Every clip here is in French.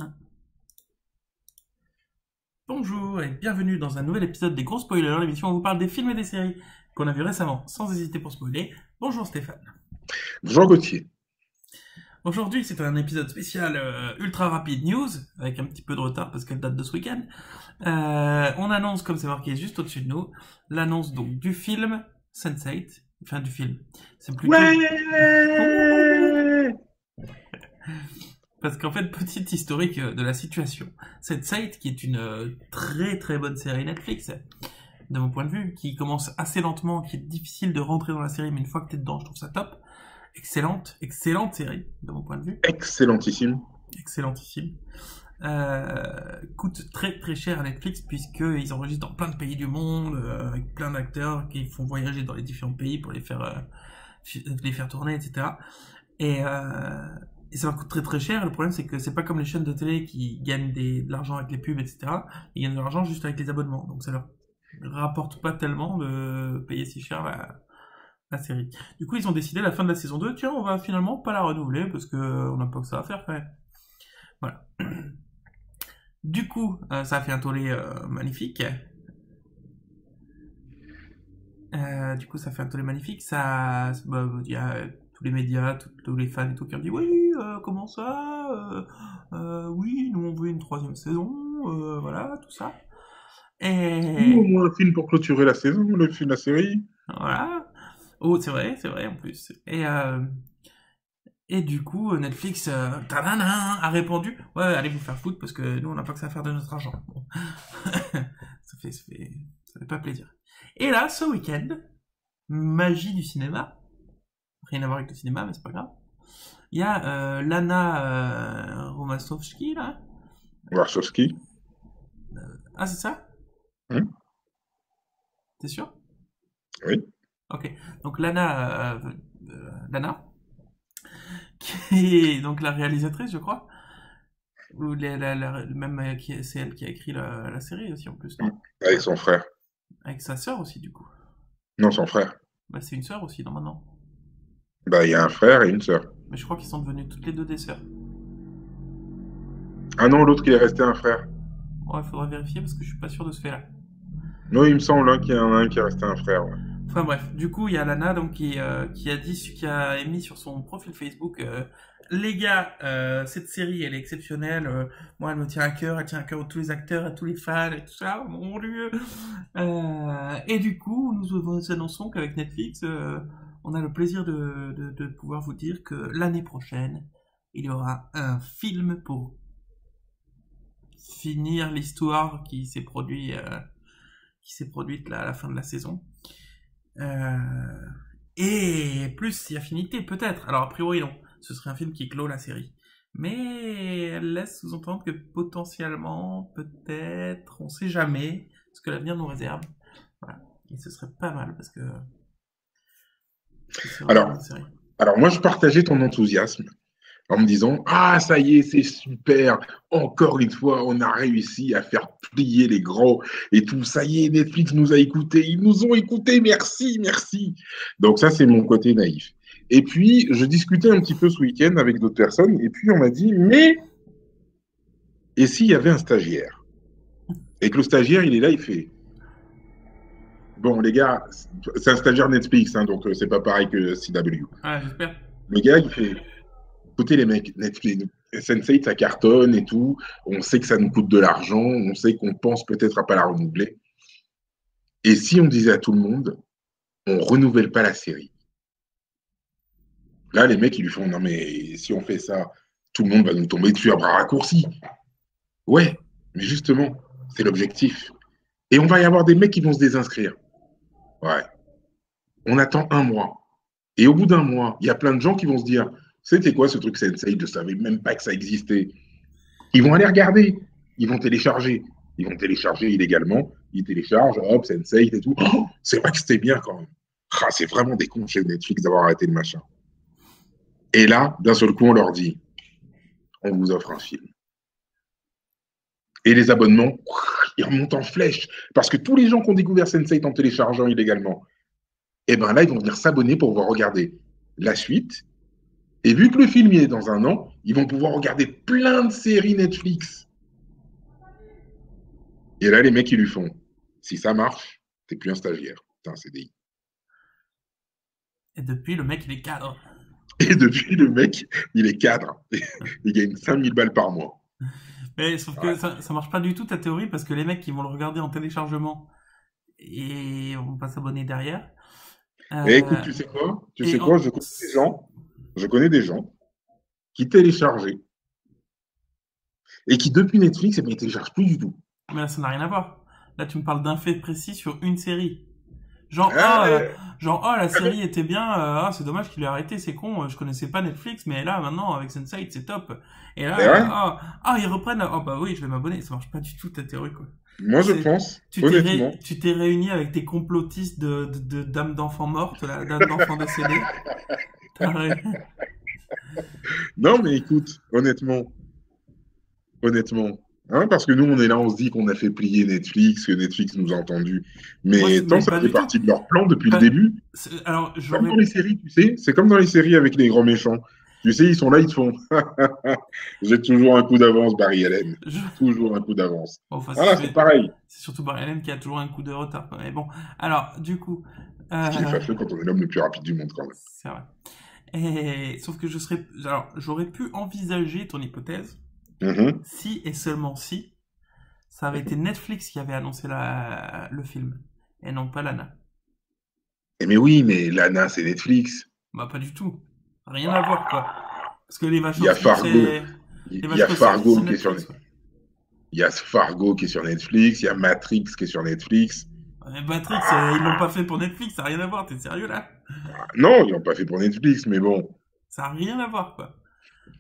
Ah. Bonjour et bienvenue dans un nouvel épisode des Gros Spoilers, l'émission où on vous parle des films et des séries qu'on a vus récemment, sans hésiter pour spoiler. Bonjour Stéphane. Jean Gaultier. Aujourd'hui, c'est un épisode spécial ultra rapide news, avec un petit peu de retard parce qu'elle date de ce week-end. On annonce, comme c'est marqué juste au-dessus de nous, l'annonce donc du film Sense8, enfin du film. C'est plutôt... Ouais. Parce qu'en fait, petite historique de la situation. Sense8, qui est une très très bonne série Netflix, de mon point de vue, qui commence assez lentement, qui est difficile de rentrer dans la série, mais une fois que t'es dedans, je trouve ça top. Excellente série, de mon point de vue. Excellentissime. Excellentissime. Coûte très très cher à Netflix, puisqu'ils enregistrent dans plein de pays du monde, avec plein d'acteurs qui font voyager dans les différents pays pour les faire tourner, etc. Et, et ça leur coûte très très cher. Le problème, c'est que c'est pas comme les chaînes de télé qui gagnent de l'argent avec les pubs, etc. Ils gagnent de l'argent juste avec les abonnements. Donc ça leur rapporte pas tellement de payer si cher la série. Du coup, ils ont décidé à la fin de la saison 2, tiens, on va finalement pas la renouveler parce que on n'a pas que ça à faire quand même. Voilà. Du coup, ça a fait un tollé magnifique. Ça fait un tollé magnifique. Il y a tous les médias, tous les fans et tout qui ont dit oui, comment ça oui, nous on veut une troisième saison, voilà, tout ça. Ou au Et moins un film pour clôturer la saison, le film, la série. voilà. Oh, c'est vrai en plus. Et du coup, Netflix, tadana, a répondu ouais, allez vous faire foutre parce que nous on n'a pas que ça à faire de notre argent. Bon. Ça fait pas plaisir. Et là, ce week-end, magie du cinéma, rien à voir avec le cinéma, mais c'est pas grave. Il y a Lana Romasowski là. Warshawski. Ah, c'est ça? Hein. T'es sûr? Oui. Ok. Donc Lana, qui est donc la réalisatrice, je crois. Ou même c'est elle qui a écrit la série aussi en plus, non? Avec Ouais. son frère. Avec sa sœur aussi, du coup. Non, son frère. Bah, c'est une sœur aussi, non, maintenant. Bah, il y a un frère et une sœur. Mais je crois qu'ils sont devenus toutes les deux des sœurs. Ah non, l'autre, il est resté un frère. Ouais, il faudra vérifier parce que je suis pas sûr de ce fait-là. Non, il me semble qu'il y en a un qui est resté un frère. Ouais. Enfin bref, du coup, il y a Lana donc qui a émis sur son profil Facebook les gars, cette série elle est exceptionnelle. Moi, elle me tient à cœur, elle tient à cœur à tous les acteurs, à tous les fans et tout ça. Mon Dieu. Et du coup, nous vous annonçons qu'avec Netflix, on a le plaisir de pouvoir vous dire que l'année prochaine, il y aura un film pour finir l'histoire qui s'est produite là, à la fin de la saison. Euh, et plus y affinité, peut-être. Alors, a priori, non. Ce serait un film qui clôt la série. Mais elle laisse sous-entendre que potentiellement, peut-être, on sait jamais ce que l'avenir nous réserve. Voilà. Et ce serait pas mal parce que c'est vraiment une Alors, bonne série. alors, moi, je partageais ton enthousiasme en me disant, ah, ça y est, c'est super. Encore une fois, on a réussi à faire plier les gros et tout. Ça y est, Netflix nous a écoutés. Ils nous ont écoutés. Merci, merci. Donc ça, c'est mon côté naïf. Et puis, je discutais un petit peu ce week-end avec d'autres personnes. Et puis, on m'a dit, mais et s'il y avait un stagiaire? Et que le stagiaire, il est là, il fait, bon, les gars, c'est un stagiaire Netflix, hein, donc c'est pas pareil que CW. Ah, j'espère. Le gars, il fait, écoutez les mecs, Netflix, Sense8, ça cartonne et tout. On sait que ça nous coûte de l'argent. On sait qu'on pense peut-être à pas la renouveler. Et si on disait à tout le monde, on renouvelle pas la série. Là, les mecs, ils lui font, non mais si on fait ça, tout le monde va nous tomber dessus à bras raccourcis. Ouais, mais justement, c'est l'objectif. Et on va y avoir des mecs qui vont se désinscrire. Ouais. On attend un mois. Et au bout d'un mois, il y a plein de gens qui vont se dire, c'était quoi ce truc Sense8? Je ne savais même pas que ça existait. Ils vont aller regarder. Ils vont télécharger. Ils vont télécharger illégalement. Ils téléchargent, hop, Sense8 et tout. Oh, c'est vrai que c'était bien quand même. Ah, c'est vraiment des cons chez Netflix d'avoir arrêté le machin. Et là, d'un seul coup, on leur dit, on vous offre un film. Et les abonnements, ils remontent en flèche. Parce que tous les gens qui ont découvert Sense8 en téléchargeant illégalement, et ben là, ils vont venir s'abonner pour voir regarder la suite Et vu que le film il est dans un an, ils vont pouvoir regarder plein de séries Netflix. Et là, les mecs, ils lui font, si ça marche, t'es plus un stagiaire, t'es un CDI. Et depuis, le mec, il est cadre. Et depuis, le mec, il est cadre. Il gagne 5000 balles par mois. Mais sauf que ça marche pas du tout ta théorie parce que les mecs qui vont le regarder en téléchargement et vont pas s'abonner derrière. Et écoute, Euh, tu sais quoi? Tu et sais quoi? Je connais des gens qui téléchargeaient et qui, depuis Netflix, eh bien, ils téléchargent plus du tout. mais là, ça n'a rien à voir. Là, tu me parles d'un fait précis sur une série. Genre, Ah, la série était bien, c'est dommage qu'il ait arrêté, c'est con, je connaissais pas Netflix, mais là, maintenant, avec Sense8, c'est top. Et c'est là, vrai? ils reprennent, bah oui, je vais m'abonner, ça marche pas du tout ta théorie, quoi. Moi, je C'est, pense, honnêtement. tu t'es réuni avec tes complotistes de dames d'enfants mortes, là, dames d'enfants décédées. T'as ré- Non, mais écoute, honnêtement. Hein, parce que nous, on est là, on se dit qu'on a fait plier Netflix, que Netflix nous a entendus. Mais tant Mais ça pas fait du tout. partie de leur plan depuis le Pas- début. alors, Comme dans les séries, tu sais, c'est comme dans les séries avec les grands méchants. Tu sais, ils sont là, ils te font j'ai toujours un coup d'avance, Barry Allen. je- Toujours un coup d'avance. bon, enfin, Voilà, c'est pareil. c'est surtout Barry Allen qui a toujours un coup de retard, quoi. Mais bon, alors, du coup, Ce qui est euh, fâcheux quand on est l'homme le plus rapide du monde, quand même. c'est vrai. Et sauf que j'aurais pu envisager ton hypothèse Mhm. si et seulement si ça avait été Netflix qui avait annoncé le film et non pas Lana. Mais oui, mais Lana, c'est Netflix. Bah pas du tout, rien à voir quoi. Parce que les Il y a Wachowski Fargo. c'est les Il y a Wachowski c'est Fargo qui est sur Netflix quoi. Netflix. Il y a Fargo qui est sur Netflix. Il y a Matrix qui est sur Netflix. Et Matrix, ils l'ont pas fait pour Netflix, ça a rien à voir, t'es sérieux là? Non, ils l'ont pas fait pour Netflix, mais bon, Ça a rien à voir quoi.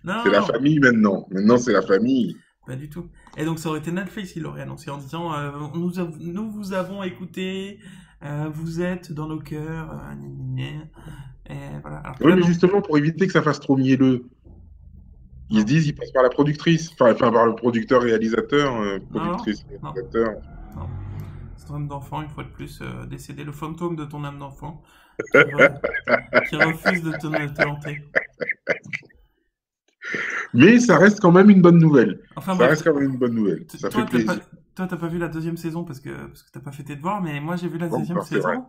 Non, c'est non, la non, famille maintenant. Maintenant, c'est la famille. pas du tout. Et donc ça aurait été Netflix qui l'aurait annoncé en disant nous vous avons écouté, vous êtes dans nos cœurs, gna, gna, gna. Et voilà. Alors que Oui, là mais non. justement, pour éviter que ça fasse trop mielleux, ils se Non, disent, ils passent par la productrice, enfin par le producteur-réalisateur, non, non, productrice-réalisateur. non. C'est ton âme d'enfant, une fois de plus, décédé. Le fantôme de ton âme d'enfant qui, re- qui refuse de te hanter. Mais ça reste quand même une bonne nouvelle. Enfin Ça bref, reste quand même une bonne nouvelle. Ça fait toi, plaisir. t'as pas vu la deuxième saison parce que t'as pas fait tes devoirs, mais moi j'ai vu la Pas deuxième encore, c'est vrai. saison.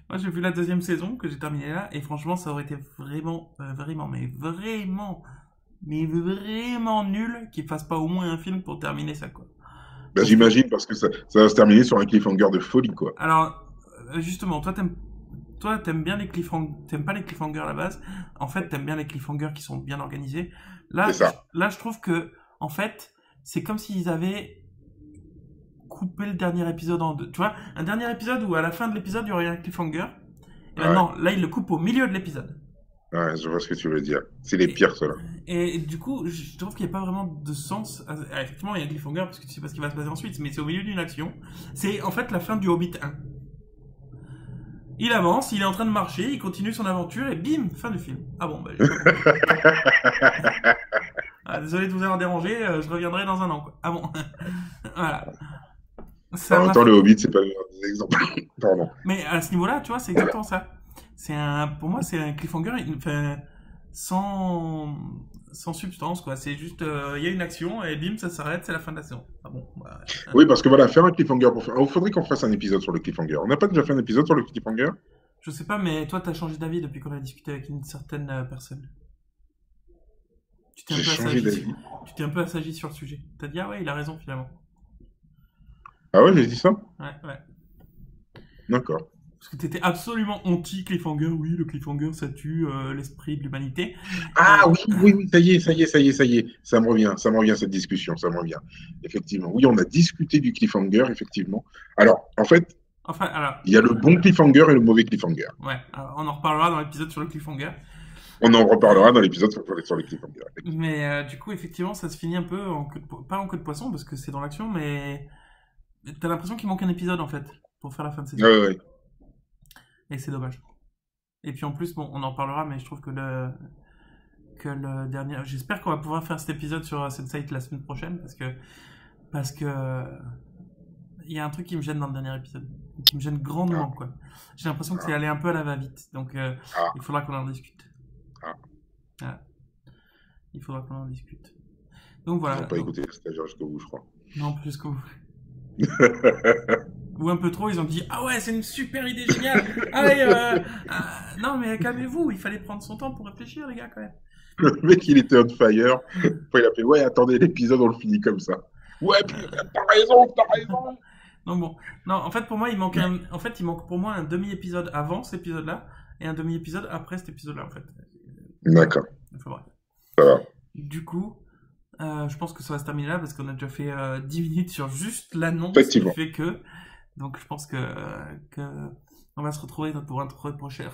Moi j'ai vu la deuxième saison que j'ai terminée là, et franchement ça aurait été mais vraiment nul qu'ils fassent pas au moins un film pour terminer ça quoi. Ben, Parce que, j'imagine parce que ça va se terminer sur un cliffhanger de folie, quoi. alors, justement, toi, t'aimes bien les cliffhangers, t'aimes pas les cliffhangers à la base. En fait, t'aimes bien les cliffhangers qui sont bien organisés. C'est ça. Là, je trouve que, en fait, c'est comme s'ils avaient coupé le dernier épisode en deux. Tu vois, un dernier épisode où à la fin de l'épisode, il y aurait un cliffhanger. Et Ouais. maintenant, là, ils le coupent au milieu de l'épisode. Ouais, je vois ce que tu veux dire. C'est les Et, pires, ceux-là. et du coup, je trouve qu'il n'y a pas vraiment de sens. Effectivement, il y a un cliffhanger parce que tu sais pas ce qui va se passer ensuite, mais c'est au milieu d'une action. C'est en fait la fin du Hobbit 1. Il avance, il est en train de marcher, il continue son aventure et bim, fin du film. Ah bon, bah, j'ai pas compris. Ah, désolé de vous avoir dérangé, je reviendrai dans un an. Quoi. Ah bon, voilà. Ça En même m'a temps, fait... le Hobbit, c'est pas le meilleur des exemples. Pardon. Mais à ce niveau-là, tu vois, c'est exactement ça. Pour moi, c'est un cliffhanger, enfin, sans, sans substance, quoi. C'est juste, il y a une action et bim, ça s'arrête, c'est la fin de la séance. Ah bon, bah, Oui, parce que voilà, faire un cliffhanger pour faire. Il faudrait qu'on fasse un épisode sur le cliffhanger. On n'a pas déjà fait un épisode sur le cliffhanger? je sais pas, mais toi, t'as changé d'avis depuis qu'on a discuté avec une certaine personne. Tu t'es un J'ai peu changé assagi, d'avis. tu t'es un peu assagi sur le sujet. T'as dit, ah ouais, il a raison finalement. Ah ouais, j'ai dit ça? Ouais, ouais. D'accord. Parce que t'étais absolument anti-cliffhanger. Oui, le cliffhanger, ça tue l'esprit de l'humanité. Ah Et... oui, oui, oui, ça y est, ça y est, ça y est, ça y est. Ça me revient cette discussion, ça me revient. Effectivement. Oui, on a discuté du cliffhanger, effectivement. Alors, en fait, Enfin, alors, il y a le bon cliffhanger et le mauvais cliffhanger. ouais, alors, on en reparlera dans l'épisode sur le cliffhanger. On en reparlera dans l'épisode sur les cliffhangers. Mais du coup, effectivement, ça se finit un peu pas en queue de poisson parce que c'est dans l'action, mais t'as l'impression qu'il manque un épisode en fait pour faire la fin de saison. Ouais, ouais, ouais. Et c'est dommage. Et puis en plus, bon, on en parlera, mais je trouve que le dernier. J'espère qu'on va pouvoir faire cet épisode sur Sense8 la semaine prochaine parce que il y a un truc qui me gêne dans le dernier épisode, qui me gêne grandement quoi. J'ai l'impression que c'est allé un peu à la va-vite, donc Ah, il faudra qu'on en discute. ah. Ah, il faudra qu'on en discute. Donc Ils voilà. n'ont pas écouté le stagiaire jusqu'au bout, je crois. Non, plus que vous. Ou un peu trop, ils ont dit ah ouais, c'est une super idée géniale. Allez, non mais calmez-vous, il fallait prendre son temps pour réfléchir, les gars, quand même. Le mec, il était on fire. Après, il a fait, ouais, attendez, l'épisode, on le finit comme ça. Ouais, puis, t'as raison, t'as raison. Non bon, non, en fait pour moi il manque en fait il manque pour moi un demi-épisode avant cet épisode-là et un demi-épisode après cet épisode-là en fait. D'accord, Enfin, bref. ça va. Du coup, je pense que ça va se terminer là parce qu'on a déjà fait 10 minutes sur juste l'annonce qui Effectivement. fait que. Donc je pense que on va se retrouver pour un prochain.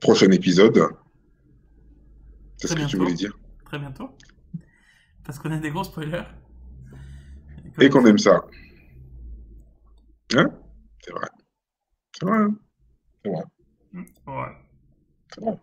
Prochain épisode. C'est ce Très que tu bientôt. voulais dire. Très bientôt. Parce qu'on a des gros spoilers. Et qu'on aime ça. Hein? C'est vrai. C'est vrai. Hein? C'est vrai. Ouais. C'est vrai.